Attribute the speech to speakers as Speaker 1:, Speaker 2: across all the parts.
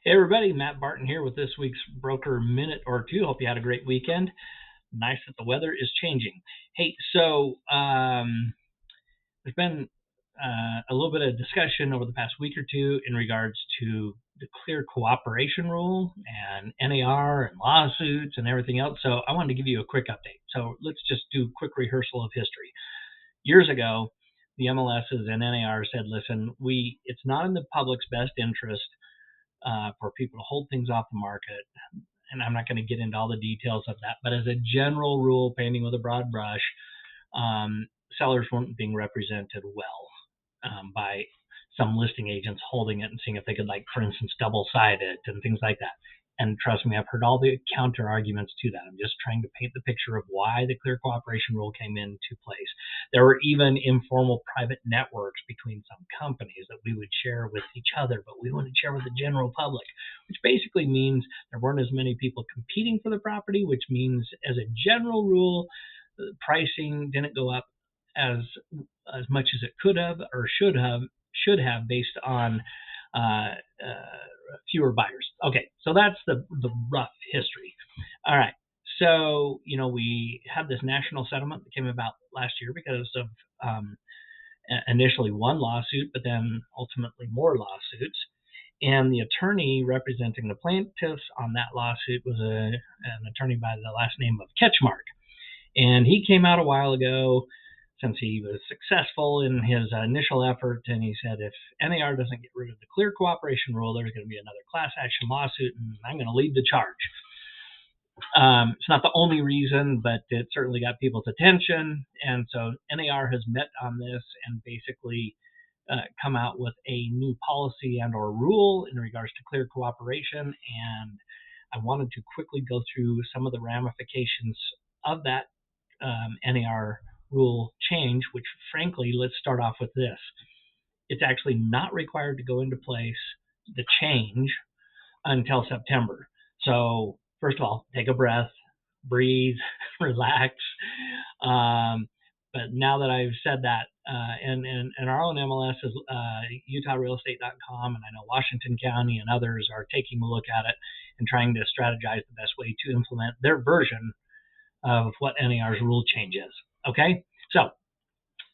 Speaker 1: Hey everybody, Matt Barton here with this week's Broker Minute or Two. Hope you had a great weekend. Nice that the weather is changing. Hey, there's been a little bit of discussion over the past week or two in regards to the clear cooperation rule and NAR and lawsuits and everything else. So I wanted to give you a quick update. So let's just do a quick rehearsal of history. Years ago, the MLSs and NAR said, listen, it's not in the public's best interest for people to hold things off the market. And I'm not going to get into all the details of that, but as a general rule, painting with a broad brush, sellers weren't being represented well by some listing agents holding it and seeing if they could, like, for instance, double-side it and things like that. And trust me, I've heard all the counter arguments to that. I'm just trying to paint the picture of why the clear cooperation rule came into place. There were even informal private networks between some companies that we would share with each other, but we wouldn't share with the general public, which basically means there weren't as many people competing for the property, which means, as a general rule, the pricing didn't go up as much as it could have or should have based on fewer buyers. Okay, so that's the rough history. All right, so we had this national settlement that came about last year because of initially one lawsuit, but then ultimately more lawsuits. And the attorney representing the plaintiffs on that lawsuit was an attorney by the last name of Ketchmark. And he came out a while ago, since he was successful in his initial effort, and he said, if NAR doesn't get rid of the clear cooperation rule, there's going to be another class action lawsuit, and I'm going to lead the charge. It's not the only reason, but it certainly got people's attention. And so NAR has met on this and basically come out with a new policy and or rule in regards to clear cooperation. And I wanted to quickly go through some of the ramifications of that NAR rule change, which, frankly, let's start off with this. It's actually not required to go into place, the change, until September. So first of all, take a breath, breathe, relax. But now that I've said that, and our own MLS is UtahRealEstate.com, and I know Washington County and others are taking a look at it and trying to strategize the best way to implement their version of what NAR's rule change is. Okay, so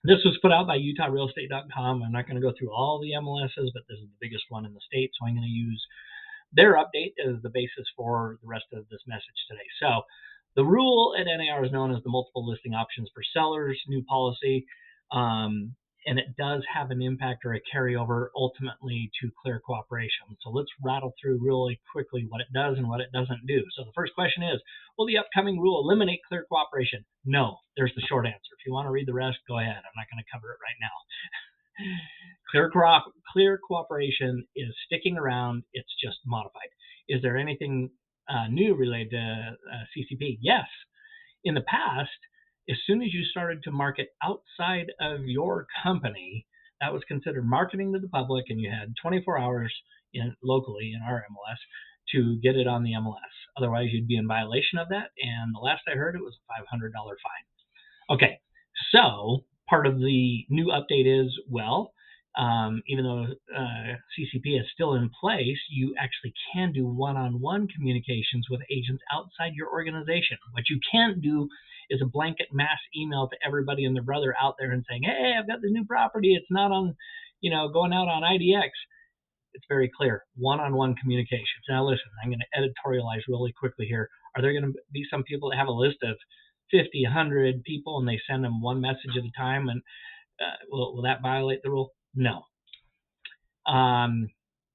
Speaker 1: this was put out by UtahRealEstate.com. I'm not going to go through all the MLSs, but this is the biggest one in the state, so I'm going to use their update as the basis for the rest of this message today. So the rule at NAR is known as the multiple listing options for sellers new policy, and it does have an impact or a carryover ultimately to clear cooperation. So let's rattle through really quickly what it does and what it doesn't do. So the first question is, will the upcoming rule eliminate clear cooperation? No, there's the short answer. If you want to read the rest, go ahead. I'm not going to cover it right now. Clear cooperation is sticking around. It's just modified. Is there anything new related to CCP? Yes. In the past, as soon as you started to market outside of your company, that was considered marketing to the public, and you had 24 hours locally in our MLS to get it on the MLS. Otherwise, you'd be in violation of that, and the last I heard, it was a $500 fine. Okay, so part of the new update is, well, even though CCP is still in place, you actually can do one-on-one communications with agents outside your organization. What you can't do is a blanket mass email to everybody and their brother out there and saying, hey, I've got this new property. It's not on, going out on IDX. It's very clear, one-on-one communications. Now, listen, I'm going to editorialize really quickly here. Are there going to be some people that have a list of 50, 100 people and they send them one message at a time? And will that violate the rule? No.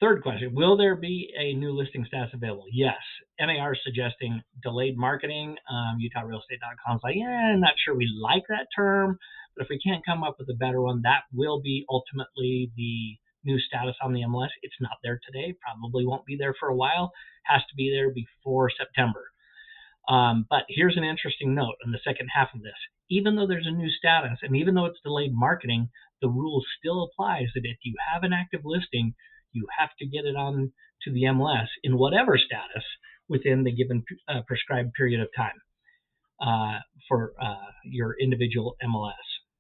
Speaker 1: Third question, will there be a new listing status available? Yes. NAR is suggesting delayed marketing. UtahRealEstate.com is like, I'm not sure we like that term, but if we can't come up with a better one, that will be ultimately the new status on the MLS. It's not there today, probably won't be there for a while, has to be there before September. But here's an interesting note in the second half of this. Even though there's a new status, and even though it's delayed marketing, the rule still applies that if you have an active listing, you have to get it on to the MLS in whatever status within the given prescribed period of time for your individual MLS.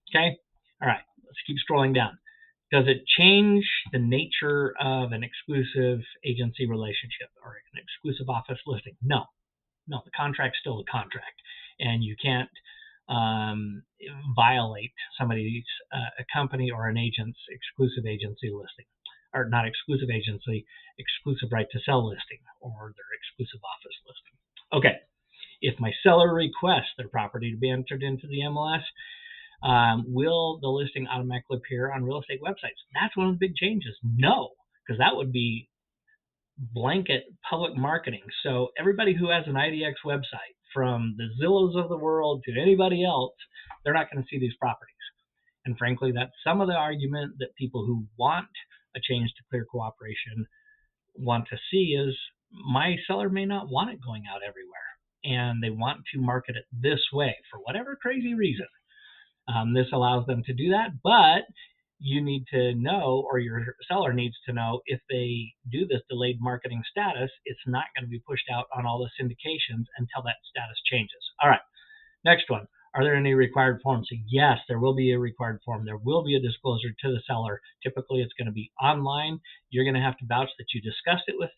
Speaker 1: Okay? All right, let's keep scrolling down. Does it change the nature of an exclusive agency relationship or an exclusive office listing? No. The contract's still a contract, and you can't violate somebody's a company or an agent's exclusive agency listing, or not exclusive agency, exclusive right to sell listing, or their exclusive office listing. Okay, if my seller requests their property to be entered into the MLS, will the listing automatically appear on real estate websites? That's one of the big changes. No, because that would be blanket public marketing. So everybody who has an IDX website, from the Zillows of the world to anybody else, they're not going to see these properties. And frankly, that's some of the argument that people who want a change to clear cooperation want to see is my seller may not want it going out everywhere, and they want to market it this way for whatever crazy reason. This allows them to do that, but you need to know, or your seller needs to know, if they do this delayed marketing status, it's not going to be pushed out on all the syndications until that status changes. All right, next one. Are there any required forms? Yes, there will be a required form. There will be a disclosure to the seller. Typically, it's going to be online. You're going to have to vouch that you discussed it with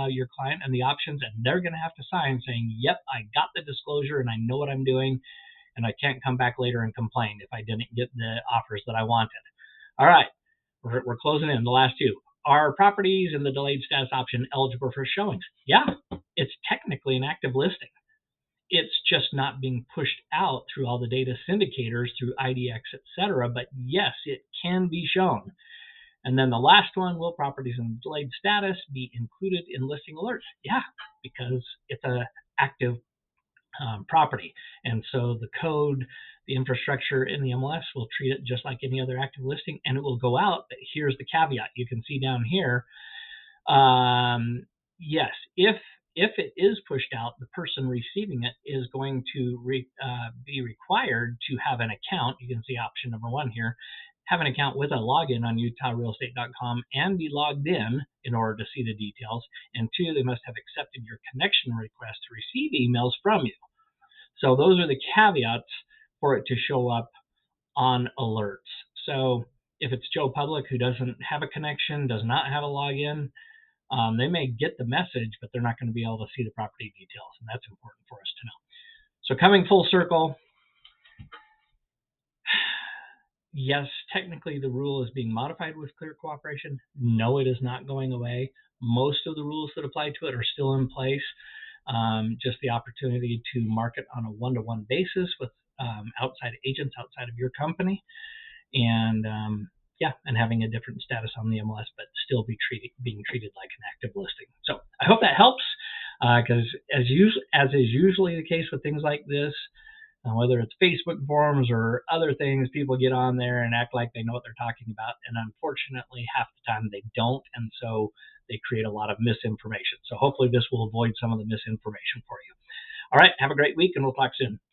Speaker 1: your client and the options, and they're going to have to sign saying, yep, I got the disclosure and I know what I'm doing, and I can't come back later and complain if I didn't get the offers that I wanted. All right, we're closing in. The last two. Are properties in the delayed status option eligible for showings? Yeah, it's technically an active listing. It's just not being pushed out through all the data syndicators, through IDX, etc. But yes, it can be shown. And then the last one, will properties in delayed status be included in listing alerts? Yeah, because it's an active property. And so the code, the infrastructure in the MLS will treat it just like any other active listing, and it will go out. But here's the caveat. You can see down here, yes, if it is pushed out, the person receiving it is going to be required to have an account. You can see option number 1 here. Have an account with a login on utahrealestate.com and be logged in order to see the details. And 2, they must have accepted your connection request to receive emails from you. So those are the caveats for it to show up on alerts. So if it's Joe Public who doesn't have a connection, does not have a login, they may get the message, but they're not going to be able to see the property details, and that's important for us to know. So coming full circle, yes, technically the rule is being modified with clear cooperation. No, it is not going away. Most of the rules that apply to it are still in place. Just the opportunity to market on a one-to-one basis with outside agents outside of your company, and and having a different status on the MLS, but still being treated like an active listing. So I hope that helps, because as is usually the case with things like this, whether it's Facebook forums or other things, people get on there and act like they know what they're talking about, and unfortunately half the time they don't, and so they create a lot of misinformation. So hopefully this will avoid some of the misinformation for you. All right, have a great week, and we'll talk soon.